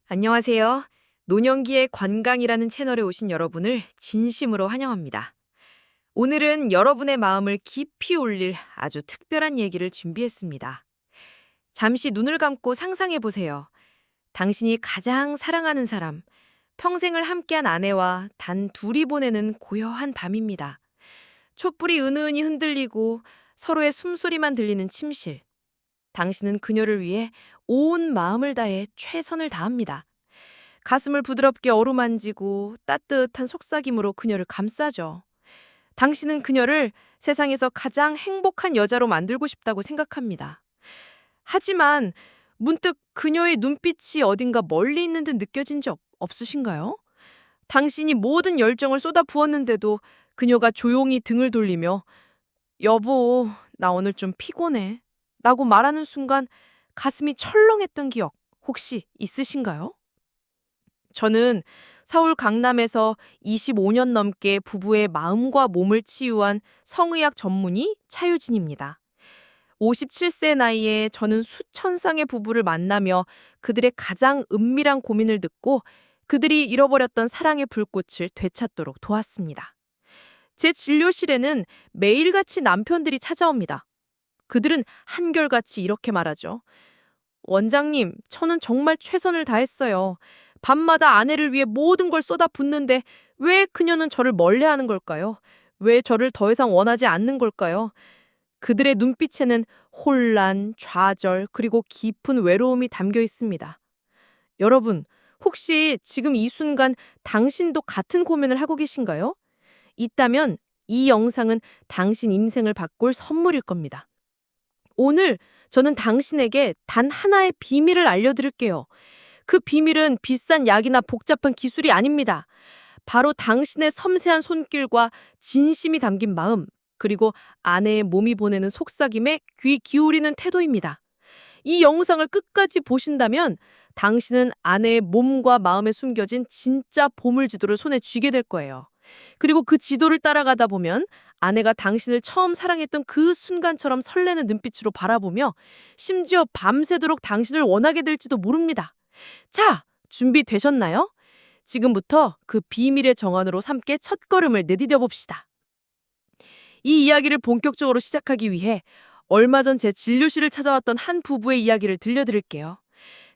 안녕하세요. 노년기의 관광이라는 채널에 오신 여러분을 진심으로 환영합니다. 오늘은 여러분의 마음을 깊이 울릴 아주 특별한 얘기를 준비했습니다. 잠시 눈을 감고 상상해 보세요. 당신이 가장 사랑하는 사람, 평생을 함께한 아내와 단 둘이 보내는 고요한 밤입니다. 촛불이 은은히 흔들리고 서로의 숨소리만 들리는 침실. 당신은 그녀를 위해 온 마음을 다해 최선을 다합니다. 가슴을 부드럽게 어루만지고 따뜻한 속삭임으로 그녀를 감싸죠. 당신은 그녀를 세상에서 가장 행복한 여자로 만들고 싶다고 생각합니다. 하지만 문득 그녀의 눈빛이 어딘가 멀리 있는 듯 느껴진 적 없으신가요? 당신이 모든 열정을 쏟아 부었는데도 그녀가 조용히 등을 돌리며 여보, 나 오늘 좀 피곤해 라고 말하는 순간 가슴이 철렁했던 기억 혹시 있으신가요? 저는 서울 강남에서 25년 넘게 부부의 마음과 몸을 치유한 성의학 전문의 차유진입니다. 57세 나이에 저는 수천 쌍의 부부를 만나며 그들의 가장 은밀한 고민을 듣고 그들이 잃어버렸던 사랑의 불꽃을 되찾도록 도왔습니다. 제 진료실에는 매일같이 남편들이 찾아옵니다. 그들은 한결같이 이렇게 말하죠. 원장님, 저는 정말 최선을 다했어요. 밤마다 아내를 위해 모든 걸 쏟아붓는데 왜 그녀는 저를 멀리하는 걸까요? 왜 저를 더 이상 원하지 않는 걸까요? 그들의 눈빛에는 혼란, 좌절, 그리고 깊은 외로움이 담겨 있습니다. 여러분, 혹시 지금 이 순간 당신도 같은 고민을 하고 계신가요? 있다면 이 영상은 당신 인생을 바꿀 선물일 겁니다. 오늘 저는 당신에게 단 하나의 비밀을 알려드릴게요. 그 비밀은 비싼 약이나 복잡한 기술이 아닙니다. 바로 당신의 섬세한 손길과 진심이 담긴 마음, 그리고 아내의 몸이 보내는 속삭임에 귀 기울이는 태도입니다. 이 영상을 끝까지 보신다면 당신은 아내의 몸과 마음에 숨겨진 진짜 보물지도를 손에 쥐게 될 거예요. 그리고 그 지도를 따라가다 보면 아내가 당신을 처음 사랑했던 그 순간처럼 설레는 눈빛으로 바라보며 심지어 밤새도록 당신을 원하게 될지도 모릅니다. 자, 준비되셨나요? 지금부터 그 비밀의 정원으로 함께 첫걸음을 내디뎌 봅시다. 이 이야기를 본격적으로 시작하기 위해 얼마 전 제 진료실을 찾아왔던 한 부부의 이야기를 들려드릴게요.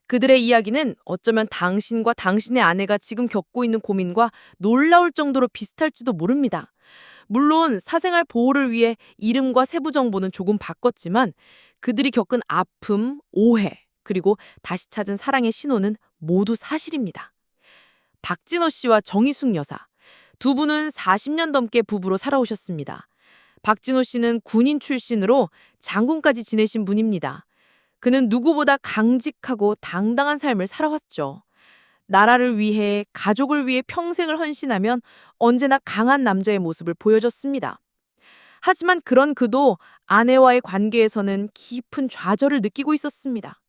그들의 이야기는 어쩌면 당신과 당신의 아내가 지금 겪고 있는 고민과 놀라울 정도로 비슷할지도 모릅니다. 물론 사생활 보호를 위해 이름과 세부 정보는 조금 바꿨지만 그들이 겪은 아픔, 오해, 그리고 다시 찾은 사랑의 신호는 모두 사실입니다. 박진호 씨와 정희숙 여사. 두 분은 40년 넘게 부부로 살아오셨습니다. 박진호 씨는 군인 출신으로 장군까지 지내신 분입니다. 그는 누구보다 강직하고 당당한 삶을 살아왔죠. 나라를 위해, 가족을 위해 평생을 헌신하면 언제나 강한 남자의 모습을 보여줬습니다. 하지만 그런 그도 아내와의 관계에서는 깊은 좌절을 느끼고 있었습니다.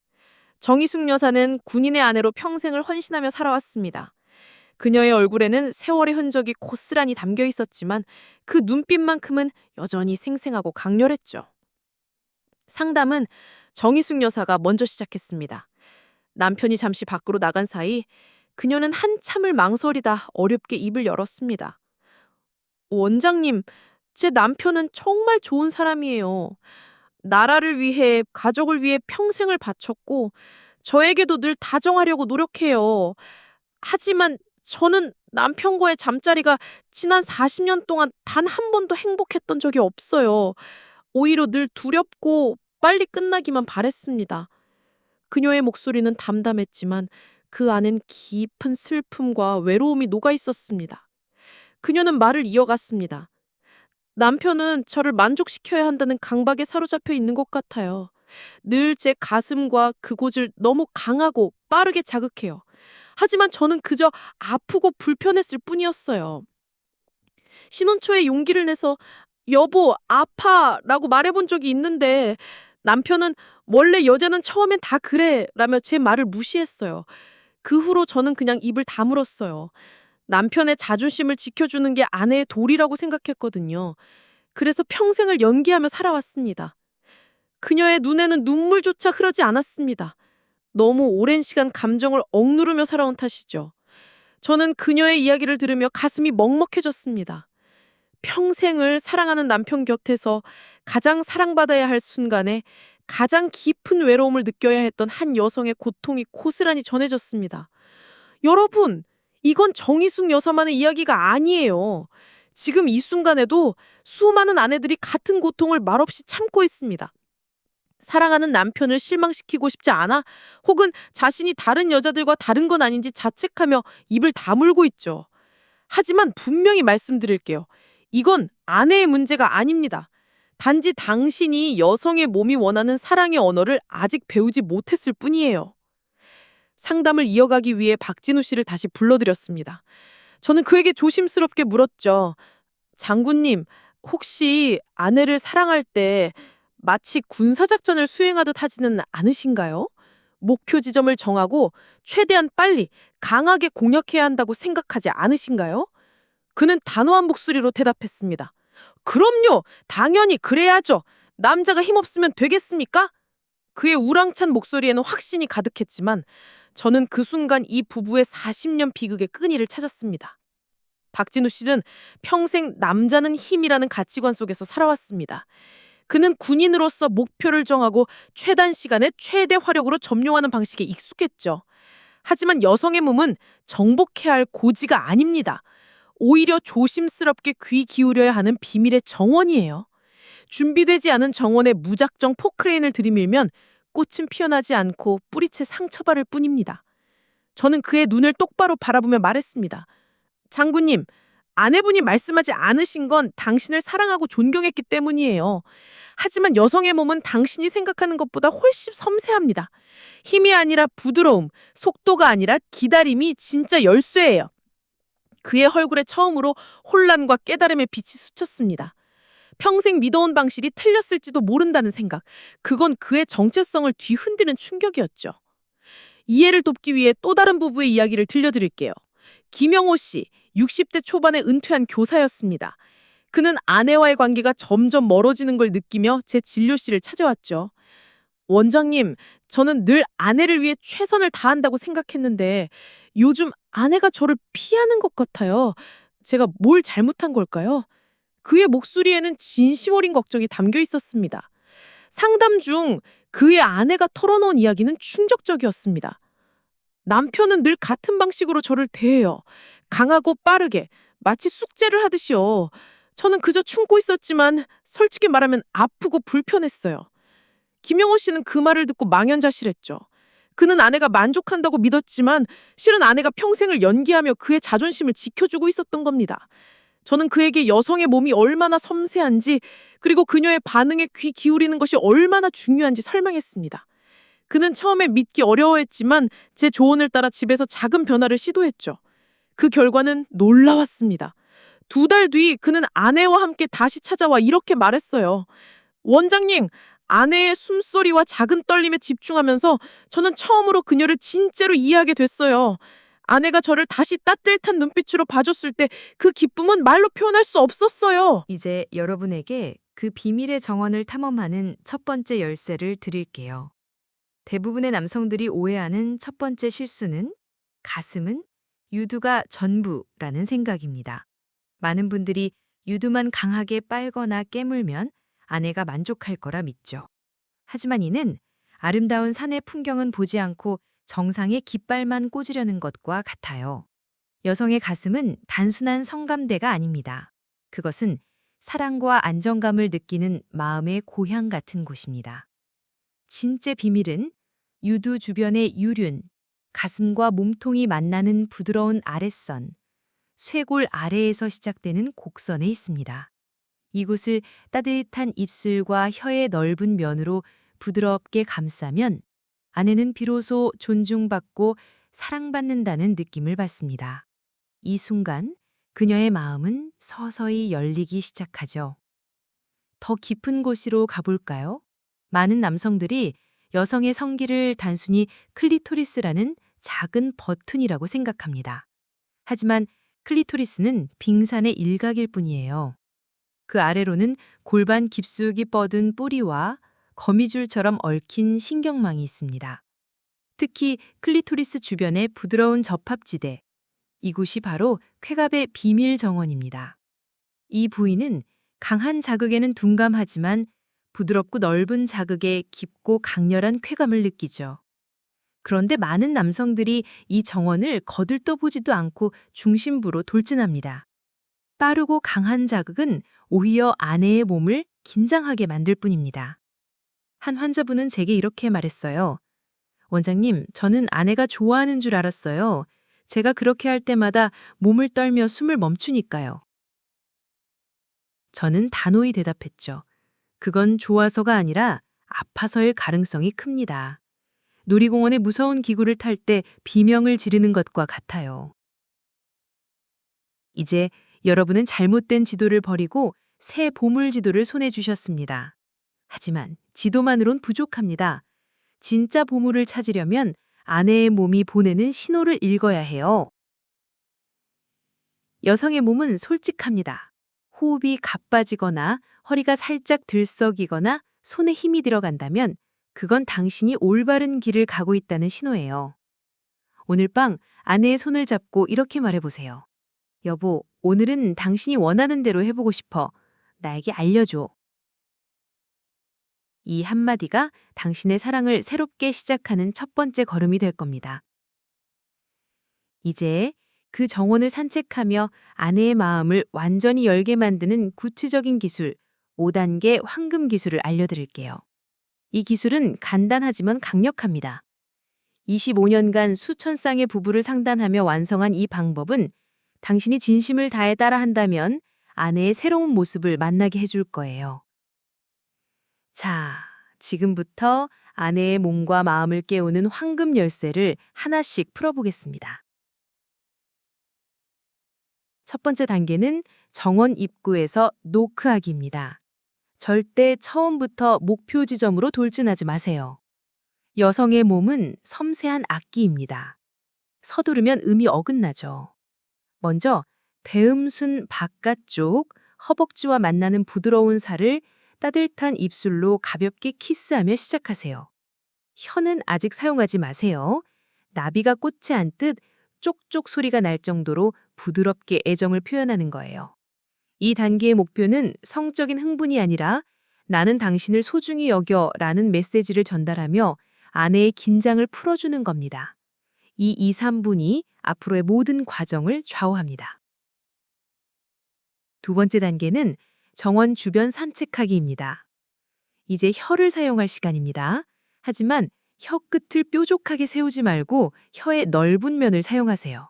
정희숙 여사는 군인의 아내로 평생을 헌신하며 살아왔습니다. 그녀의 얼굴에는 세월의 흔적이 고스란히 담겨 있었지만 그 눈빛만큼은 여전히 생생하고 강렬했죠. 상담은 정희숙 여사가 먼저 시작했습니다. 남편이 잠시 밖으로 나간 사이 그녀는 한참을 망설이다 어렵게 입을 열었습니다. 원장님, 제 남편은 정말 좋은 사람이에요. 나라를 위해, 가족을 위해 평생을 바쳤고 저에게도 늘 다정하려고 노력해요. 하지만 저는 남편과의 잠자리가 지난 40년 동안 단 한 번도 행복했던 적이 없어요. 오히려 늘 두렵고 빨리 끝나기만 바랬습니다. 그녀의 목소리는 담담했지만 그 안엔 깊은 슬픔과 외로움이 녹아 있었습니다. 그녀는 말을 이어갔습니다. 남편은 저를 만족시켜야 한다는 강박에 사로잡혀 있는 것 같아요. 늘 제 가슴과 그곳을 너무 강하고 빠르게 자극해요. 하지만 저는 그저 아프고 불편했을 뿐이었어요. 신혼 초에 용기를 내서 여보, 아파 라고 말해본 적이 있는데 남편은 원래 여자는 처음엔 다 그래 라며 제 말을 무시했어요. 그 후로 저는 그냥 입을 다물었어요. 남편의 자존심을 지켜주는 게 아내의 도리라고 생각했거든요. 그래서 평생을 연기하며 살아왔습니다. 그녀의 눈에는 눈물조차 흐르지 않았습니다. 너무 오랜 시간 감정을 억누르며 살아온 탓이죠. 저는 그녀의 이야기를 들으며 가슴이 먹먹해졌습니다. 평생을 사랑하는 남편 곁에서 가장 사랑받아야 할 순간에 가장 깊은 외로움을 느껴야 했던 한 여성의 고통이 고스란히 전해졌습니다. 여러분, 이건 정희숙 여사만의 이야기가 아니에요. 지금 이 순간에도 수많은 아내들이 같은 고통을 말없이 참고 있습니다. 사랑하는 남편을 실망시키고 싶지 않아 혹은 자신이 다른 여자들과 다른 건 아닌지 자책하며 입을 다물고 있죠. 하지만 분명히 말씀드릴게요. 이건 아내의 문제가 아닙니다. 단지 당신이 여성의 몸이 원하는 사랑의 언어를 아직 배우지 못했을 뿐이에요. 상담을 이어가기 위해 박진우 씨를 다시 불러드렸습니다. 저는 그에게 조심스럽게 물었죠. 장군님, 혹시 아내를 사랑할 때 마치 군사작전을 수행하듯 하지는 않으신가요? 목표 지점을 정하고 최대한 빨리 강하게 공략해야 한다고 생각하지 않으신가요? 그는 단호한 목소리로 대답했습니다. 그럼요! 당연히 그래야죠! 남자가 힘없으면 되겠습니까? 그의 우랑찬 목소리에는 확신이 가득했지만 저는 그 순간 이 부부의 40년 비극의 끈이를 찾았습니다. 박진우 씨는 평생 남자는 힘이라는 가치관 속에서 살아왔습니다. 그는 군인으로서 목표를 정하고 최단 시간에 최대 화력으로 점령하는 방식에 익숙했죠. 하지만 여성의 몸은 정복해야 할 고지가 아닙니다. 오히려 조심스럽게 귀 기울여야 하는 비밀의 정원이에요. 준비되지 않은 정원에 무작정 포크레인을 들이밀면 꽃은 피어나지 않고 뿌리채 상처받을 뿐입니다. 저는 그의 눈을 똑바로 바라보며 말했습니다. 장군님, 아내분이 말씀하지 않으신 건 당신을 사랑하고 존경했기 때문이에요. 하지만 여성의 몸은 당신이 생각하는 것보다 훨씬 섬세합니다. 힘이 아니라 부드러움, 속도가 아니라 기다림이 진짜 열쇠예요. 그의 얼굴에 처음으로 혼란과 깨달음의 빛이 스쳤습니다. 평생 믿어온 방식이 틀렸을지도 모른다는 생각, 그건 그의 정체성을 뒤흔드는 충격이었죠. 이해를 돕기 위해 또 다른 부부의 이야기를 들려드릴게요. 김영호 씨, 60대 초반에 은퇴한 교사였습니다. 그는 아내와의 관계가 점점 멀어지는 걸 느끼며 제 진료실을 찾아왔죠. 원장님, 저는 늘 아내를 위해 최선을 다한다고 생각했는데 요즘 아내가 저를 피하는 것 같아요. 제가 뭘 잘못한 걸까요? 그의 목소리에는 진심 어린 걱정이 담겨 있었습니다. 상담 중 그의 아내가 털어놓은 이야기는 충격적이었습니다. 남편은 늘 같은 방식으로 저를 대해요. 강하고 빠르게, 마치 숙제를 하듯이요. 저는 그저 참고 있었지만 솔직히 말하면 아프고 불편했어요. 김영호 씨는 그 말을 듣고 망연자실했죠. 그는 아내가 만족한다고 믿었지만 실은 아내가 평생을 연기하며 그의 자존심을 지켜주고 있었던 겁니다. 저는 그에게 여성의 몸이 얼마나 섬세한지 그리고 그녀의 반응에 귀 기울이는 것이 얼마나 중요한지 설명했습니다. 그는 처음에 믿기 어려워했지만 제 조언을 따라 집에서 작은 변화를 시도했죠. 그 결과는 놀라웠습니다. 2달 뒤 그는 아내와 함께 다시 찾아와 이렇게 말했어요. 원장님, 아내의 숨소리와 작은 떨림에 집중하면서 저는 처음으로 그녀를 진짜로 이해하게 됐어요. 아내가 저를 다시 따뜻한 눈빛으로 봐줬을 때 그 기쁨은 말로 표현할 수 없었어요. 이제 여러분에게 그 비밀의 정원을 탐험하는 첫 번째 열쇠를 드릴게요. 대부분의 남성들이 오해하는 첫 번째 실수는 가슴은 유두가 전부라는 생각입니다. 많은 분들이 유두만 강하게 빨거나 깨물면 아내가 만족할 거라 믿죠. 하지만 이는 아름다운 산의 풍경은 보지 않고 정상의 깃발만 꽂으려는 것과 같아요. 여성의 가슴은 단순한 성감대가 아닙니다. 그것은 사랑과 안정감을 느끼는 마음의 고향 같은 곳입니다. 진짜 비밀은 유두 주변의 유륜, 가슴과 몸통이 만나는 부드러운 아랫선, 쇄골 아래에서 시작되는 곡선에 있습니다. 이곳을 따뜻한 입술과 혀의 넓은 면으로 부드럽게 감싸면 아내는 비로소 존중받고 사랑받는다는 느낌을 받습니다. 이 순간 그녀의 마음은 서서히 열리기 시작하죠. 더 깊은 곳으로 가볼까요? 많은 남성들이 여성의 성기를 단순히 클리토리스라는 작은 버튼이라고 생각합니다. 하지만 클리토리스는 빙산의 일각일 뿐이에요. 그 아래로는 골반 깊숙이 뻗은 뿌리와 거미줄처럼 얽힌 신경망이 있습니다. 특히 클리토리스 주변의 부드러운 접합지대. 이곳이 바로 쾌갑의 비밀 정원입니다. 이 부위는 강한 자극에는 둔감하지만 부드럽고 넓은 자극에 깊고 강렬한 쾌감을 느끼죠. 그런데 많은 남성들이 이 정원을 거들떠보지도 않고 중심부로 돌진합니다. 빠르고 강한 자극은 오히려 아내의 몸을 긴장하게 만들 뿐입니다. 한 환자분은 제게 이렇게 말했어요. 원장님, 저는 아내가 좋아하는 줄 알았어요. 제가 그렇게 할 때마다 몸을 떨며 숨을 멈추니까요. 저는 단호히 대답했죠. 그건 좋아서가 아니라 아파서일 가능성이 큽니다. 놀이공원의 무서운 기구를 탈 때 비명을 지르는 것과 같아요. 이제 여러분은 잘못된 지도를 버리고 새 보물 지도를 손에 쥐셨습니다. 하지만 지도만으론 부족합니다. 진짜 보물을 찾으려면 아내의 몸이 보내는 신호를 읽어야 해요. 여성의 몸은 솔직합니다. 호흡이 가빠지거나 허리가 살짝 들썩이거나 손에 힘이 들어간다면 그건 당신이 올바른 길을 가고 있다는 신호예요. 오늘 밤 아내의 손을 잡고 이렇게 말해보세요. 여보, 오늘은 당신이 원하는 대로 해보고 싶어. 나에게 알려줘. 이 한마디가 당신의 사랑을 새롭게 시작하는 첫 번째 걸음이 될 겁니다. 이제 그 정원을 산책하며 아내의 마음을 완전히 열게 만드는 구체적인 기술, 5단계 황금 기술을 알려드릴게요. 이 기술은 간단하지만 강력합니다. 25년간 수천 쌍의 부부를 상담하며 완성한 이 방법은 당신이 진심을 다해 따라한다면 아내의 새로운 모습을 만나게 해줄 거예요. 자, 지금부터 아내의 몸과 마음을 깨우는 황금 열쇠를 하나씩 풀어보겠습니다. 첫 번째 단계는 정원 입구에서 노크하기입니다. 절대 처음부터 목표 지점으로 돌진하지 마세요. 여성의 몸은 섬세한 악기입니다. 서두르면 음이 어긋나죠. 먼저 대음순 바깥쪽 허벅지와 만나는 부드러운 살을 따뜻한 입술로 가볍게 키스하며 시작하세요. 혀는 아직 사용하지 마세요. 나비가 꽃에 앉듯 쪽쪽 소리가 날 정도로 부드럽게 애정을 표현하는 거예요. 이 단계의 목표는 성적인 흥분이 아니라 나는 당신을 소중히 여겨 라는 메시지를 전달하며 아내의 긴장을 풀어주는 겁니다. 이 2, 3분이 앞으로의 모든 과정을 좌우합니다. 두 번째 단계는 정원 주변 산책하기입니다. 이제 혀를 사용할 시간입니다. 하지만 혀 끝을 뾰족하게 세우지 말고 혀의 넓은 면을 사용하세요.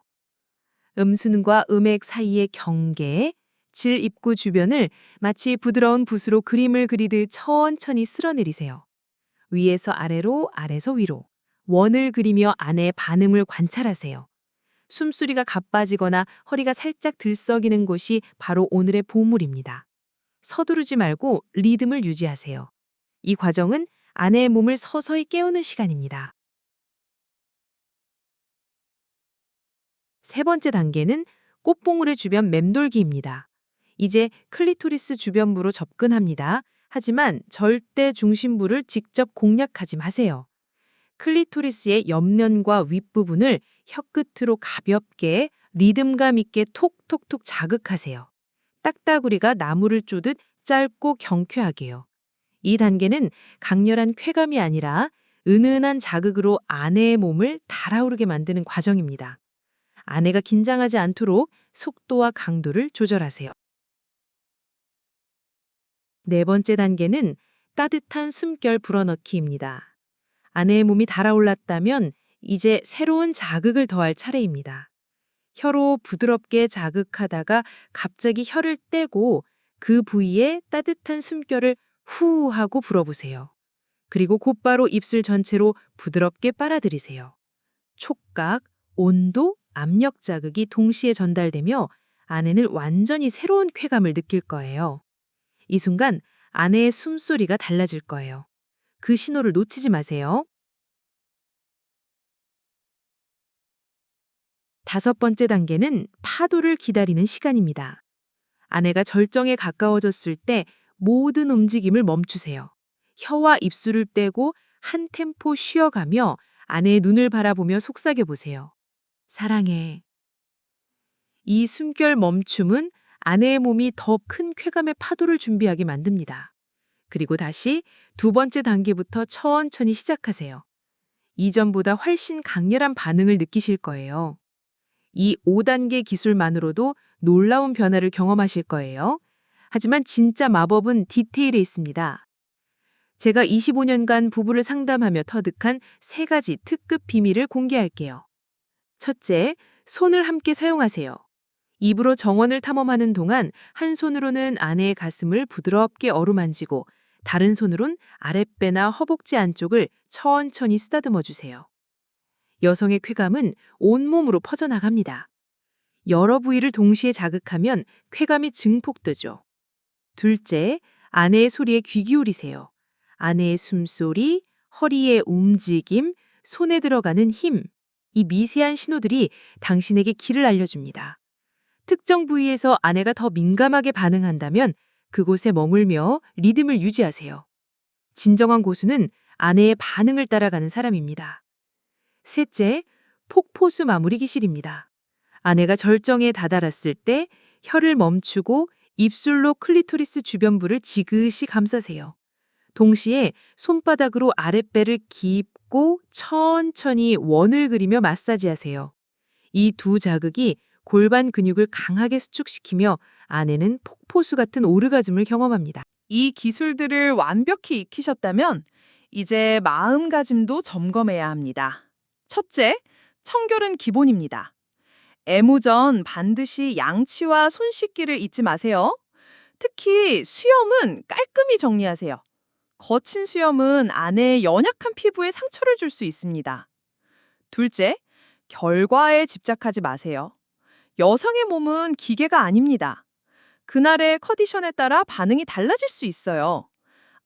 음순과 음액 사이의 경계, 질 입구 주변을 마치 부드러운 붓으로 그림을 그리듯 천천히 쓸어내리세요. 위에서 아래로, 아래서 위로. 원을 그리며 아내의 반응을 관찰하세요. 숨소리가 가빠지거나 허리가 살짝 들썩이는 곳이 바로 오늘의 보물입니다. 서두르지 말고 리듬을 유지하세요. 이 과정은 아내의 몸을 서서히 깨우는 시간입니다. 세 번째 단계는 꽃봉오리 주변 맴돌기입니다. 이제 클리토리스 주변부로 접근합니다. 하지만 절대 중심부를 직접 공략하지 마세요. 클리토리스의 옆면과 윗부분을 혀끝으로 가볍게 리듬감 있게 톡톡톡 자극하세요. 딱따구리가 나무를 쪼듯 짧고 경쾌하게요. 이 단계는 강렬한 쾌감이 아니라 은은한 자극으로 아내의 몸을 달아오르게 만드는 과정입니다. 아내가 긴장하지 않도록 속도와 강도를 조절하세요. 네 번째 단계는 따뜻한 숨결 불어넣기입니다. 아내의 몸이 달아올랐다면 이제 새로운 자극을 더할 차례입니다. 혀로 부드럽게 자극하다가 갑자기 혀를 떼고 그 부위에 따뜻한 숨결을 후 하고 불어보세요. 그리고 곧바로 입술 전체로 부드럽게 빨아들이세요. 촉각, 온도, 압력 자극이 동시에 전달되며 아내는 완전히 새로운 쾌감을 느낄 거예요. 이 순간 아내의 숨소리가 달라질 거예요. 그 신호를 놓치지 마세요. 다섯 번째 단계는 파도를 기다리는 시간입니다. 아내가 절정에 가까워졌을 때 모든 움직임을 멈추세요. 혀와 입술을 떼고 한 템포 쉬어가며 아내의 눈을 바라보며 속삭여 보세요. 사랑해. 이 숨결 멈춤은 아내의 몸이 더 큰 쾌감의 파도를 준비하게 만듭니다. 그리고 다시 두 번째 단계부터 천천히 시작하세요. 이전보다 훨씬 강렬한 반응을 느끼실 거예요. 이 5단계 기술만으로도 놀라운 변화를 경험하실 거예요. 하지만 진짜 마법은 디테일에 있습니다. 제가 25년간 부부를 상담하며 터득한 3가지 특급 비밀을 공개할게요. 첫째, 손을 함께 사용하세요. 입으로 정원을 탐험하는 동안 한 손으로는 아내의 가슴을 부드럽게 어루만지고 다른 손으론 아랫배나 허벅지 안쪽을 천천히 쓰다듬어 주세요. 여성의 쾌감은 온몸으로 퍼져나갑니다. 여러 부위를 동시에 자극하면 쾌감이 증폭되죠. 둘째, 아내의 소리에 귀 기울이세요. 아내의 숨소리, 허리의 움직임, 손에 들어가는 힘, 이 미세한 신호들이 당신에게 길을 알려줍니다. 특정 부위에서 아내가 더 민감하게 반응한다면 그곳에 머물며 리듬을 유지하세요. 진정한 고수는 아내의 반응을 따라가는 사람입니다. 셋째, 폭포수 마무리 기술입니다. 아내가 절정에 다다랐을 때 혀를 멈추고 입술로 클리토리스 주변부를 지그시 감싸세요. 동시에 손바닥으로 아랫배를 깊고 천천히 원을 그리며 마사지하세요. 이 두 자극이 골반 근육을 강하게 수축시키며 아내는 폭포수 같은 오르가즘을 경험합니다. 이 기술들을 완벽히 익히셨다면 이제 마음가짐도 점검해야 합니다. 첫째, 청결은 기본입니다. 애무 전 반드시 양치와 손 씻기를 잊지 마세요. 특히 수염은 깔끔히 정리하세요. 거친 수염은 아내의 연약한 피부에 상처를 줄 수 있습니다. 둘째, 결과에 집착하지 마세요. 여성의 몸은 기계가 아닙니다. 그날의 컨디션에 따라 반응이 달라질 수 있어요.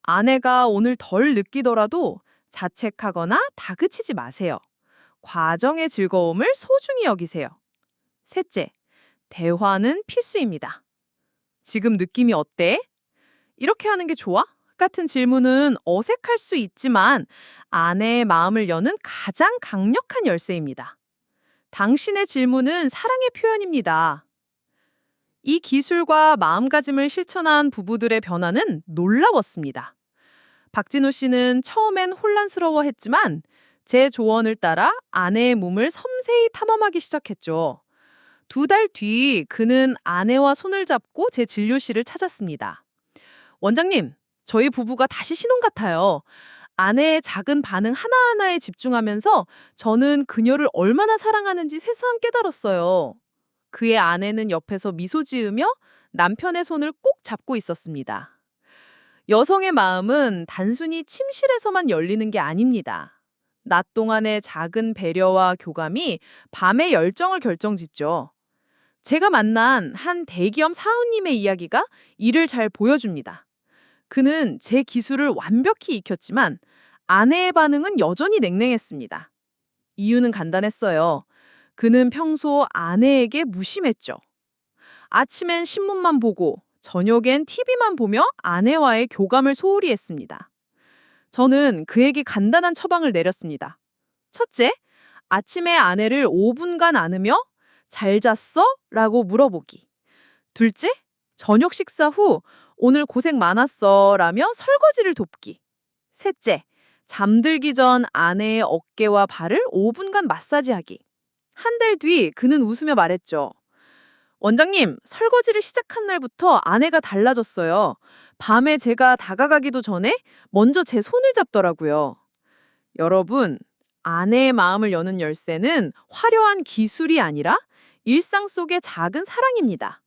아내가 오늘 덜 느끼더라도 자책하거나 다그치지 마세요. 과정의 즐거움을 소중히 여기세요. 셋째, 대화는 필수입니다. 지금 느낌이 어때? 이렇게 하는 게 좋아? 같은 질문은 어색할 수 있지만 아내의 마음을 여는 가장 강력한 열쇠입니다. 당신의 질문은 사랑의 표현입니다. 이 기술과 마음가짐을 실천한 부부들의 변화는 놀라웠습니다. 박진우 씨는 처음엔 혼란스러워했지만 제 조언을 따라 아내의 몸을 섬세히 탐험하기 시작했죠. 2달 뒤 그는 아내와 손을 잡고 제 진료실을 찾았습니다. 원장님, 저희 부부가 다시 신혼 같아요. 아내의 작은 반응 하나하나에 집중하면서 저는 그녀를 얼마나 사랑하는지 새삼 깨달았어요. 그의 아내는 옆에서 미소 지으며 남편의 손을 꼭 잡고 있었습니다. 여성의 마음은 단순히 침실에서만 열리는 게 아닙니다. 낮 동안의 작은 배려와 교감이 밤의 열정을 결정짓죠. 제가 만난 한 대기업 사원님의 이야기가 이를 잘 보여줍니다. 그는 제 기술을 완벽히 익혔지만 아내의 반응은 여전히 냉랭했습니다. 이유는 간단했어요. 그는 평소 아내에게 무심했죠. 아침엔 신문만 보고 저녁엔 TV만 보며 아내와의 교감을 소홀히 했습니다. 저는 그에게 간단한 처방을 내렸습니다. 첫째, 아침에 아내를 5분간 안으며 잘 잤어? 라고 물어보기. 둘째, 저녁 식사 후 오늘 고생 많았어 라며 설거지를 돕기. 셋째, 잠들기 전 아내의 어깨와 발을 5분간 마사지하기. 한 달 뒤 그는 웃으며 말했죠. 원장님, 설거지를 시작한 날부터 아내가 달라졌어요. 밤에 제가 다가가기도 전에 먼저 제 손을 잡더라고요. 여러분, 아내의 마음을 여는 열쇠는 화려한 기술이 아니라 일상 속의 작은 사랑입니다.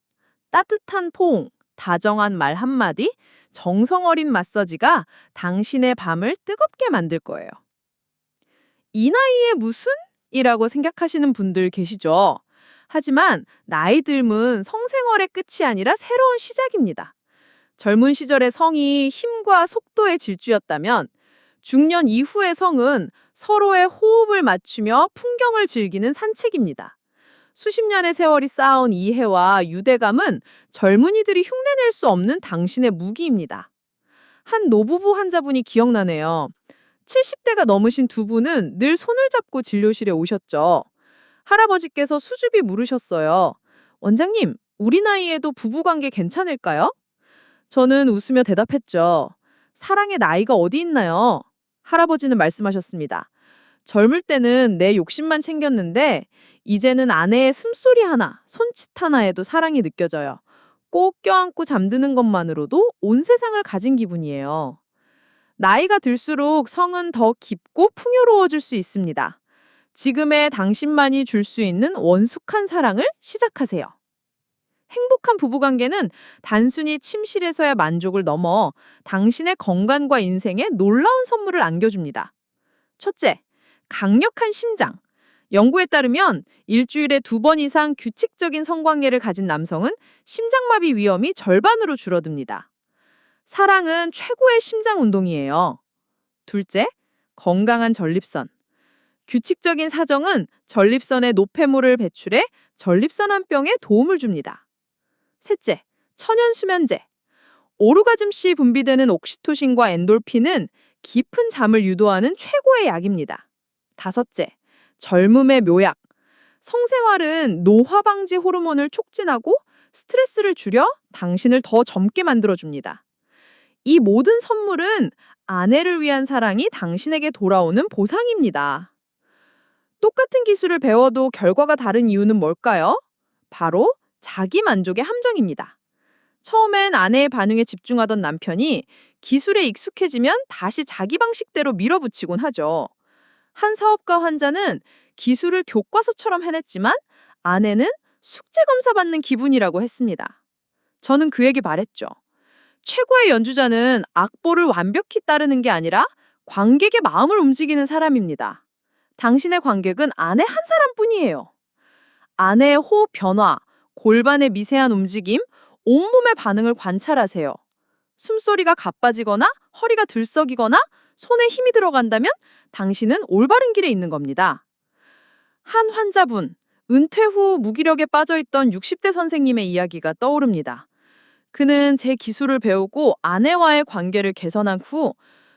따뜻한 포옹, 다정한 말 한마디, 정성 어린 마사지가 당신의 밤을 뜨겁게 만들 거예요. 이 나이에 무슨? 이라고 생각하시는 분들 계시죠? 하지만 나이 듦은 성생활의 끝이 아니라 새로운 시작입니다. 젊은 시절의 성이 힘과 속도의 질주였다면 중년 이후의 성은 서로의 호흡을 맞추며 풍경을 즐기는 산책입니다. 수십 년의 세월이 쌓아온 이해와 유대감은 젊은이들이 흉내낼 수 없는 당신의 무기입니다. 한 노부부 환자분이 기억나네요. 70대가 넘으신 두 분은 늘 손을 잡고 진료실에 오셨죠. 할아버지께서 수줍이 물으셨어요. 원장님, 우리 나이에도 부부관계 괜찮을까요? 저는 웃으며 대답했죠. 사랑의 나이가 어디 있나요? 할아버지는 말씀하셨습니다. 젊을 때는 내 욕심만 챙겼는데 이제는 아내의 숨소리 하나, 손짓 하나에도 사랑이 느껴져요. 꼭 껴안고 잠드는 것만으로도 온 세상을 가진 기분이에요. 나이가 들수록 성은 더 깊고 풍요로워질 수 있습니다. 지금의 당신만이 줄 수 있는 원숙한 사랑을 시작하세요. 행복한 부부관계는 단순히 침실에서의 만족을 넘어 당신의 건강과 인생에 놀라운 선물을 안겨줍니다. 첫째, 강력한 심장. 연구에 따르면 일주일에 2번 이상 규칙적인 성관계를 가진 남성은 심장마비 위험이 절반으로 줄어듭니다. 사랑은 최고의 심장 운동이에요. 둘째, 건강한 전립선. 규칙적인 사정은 전립선의 노폐물을 배출해 전립선암병에 도움을 줍니다. 셋째, 천연수면제. 오르가즘 시 분비되는 옥시토신과 엔돌핀은 깊은 잠을 유도하는 최고의 약입니다. 다섯째, 젊음의 묘약. 성생활은 노화 방지 호르몬을 촉진하고 스트레스를 줄여 당신을 더 젊게 만들어줍니다. 이 모든 선물은 아내를 위한 사랑이 당신에게 돌아오는 보상입니다. 똑같은 기술을 배워도 결과가 다른 이유는 뭘까요? 바로 자기 만족의 함정입니다. 처음엔 아내의 반응에 집중하던 남편이 기술에 익숙해지면 다시 자기 방식대로 밀어붙이곤 하죠. 한 사업가 환자는 기술을 교과서처럼 해냈지만 아내는 숙제 검사 받는 기분이라고 했습니다. 저는 그에게 말했죠. 최고의 연주자는 악보를 완벽히 따르는 게 아니라 관객의 마음을 움직이는 사람입니다. 당신의 관객은 아내 한 사람뿐이에요. 아내의 호흡 변화, 골반의 미세한 움직임, 온몸의 반응을 관찰하세요. 숨소리가 가빠지거나 허리가 들썩이거나 손에 힘이 들어간다면 당신은 올바른 길에 있는 겁니다. 한 환자분, 은퇴 후 무기력에 빠져있던 60대 선생님의 이야기가 떠오릅니다. 그는 제 기술을 배우고 아내와의 관계를 개선한 후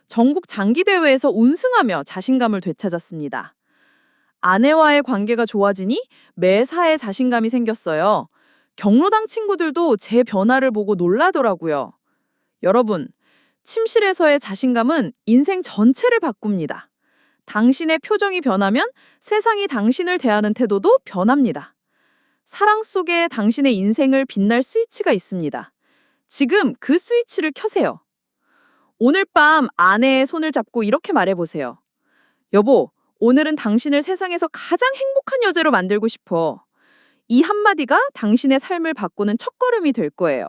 전국 장기대회에서 우승하며 자신감을 되찾았습니다. 아내와의 관계가 좋아지니 매사에 자신감이 생겼어요. 경로당 친구들도 제 변화를 보고 놀라더라고요. 여러분, 침실에서의 자신감은 인생 전체를 바꿉니다. 당신의 표정이 변하면 세상이 당신을 대하는 태도도 변합니다. 사랑 속에 당신의 인생을 빛날 스위치가 있습니다. 지금 그 스위치를 켜세요. 오늘 밤 아내의 손을 잡고 이렇게 말해보세요. 여보, 오늘은 당신을 세상에서 가장 행복한 여자로 만들고 싶어. 이 한마디가 당신의 삶을 바꾸는 첫걸음이 될 거예요.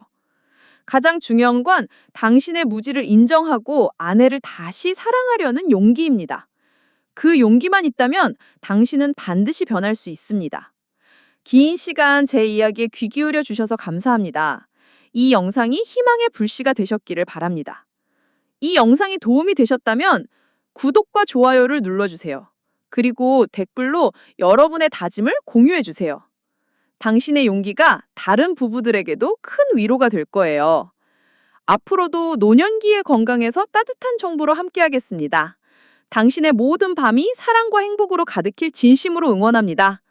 가장 중요한 건 당신의 무지를 인정하고 아내를 다시 사랑하려는 용기입니다. 그 용기만 있다면 당신은 반드시 변할 수 있습니다. 긴 시간 제 이야기에 귀 기울여 주셔서 감사합니다. 이 영상이 희망의 불씨가 되셨기를 바랍니다. 이 영상이 도움이 되셨다면 구독과 좋아요를 눌러주세요. 그리고 댓글로 여러분의 다짐을 공유해주세요. 당신의 용기가 다른 부부들에게도 큰 위로가 될 거예요. 앞으로도 노년기의 건강에서 따뜻한 정보로 함께하겠습니다. 당신의 모든 밤이 사랑과 행복으로 가득힐 진심으로 응원합니다.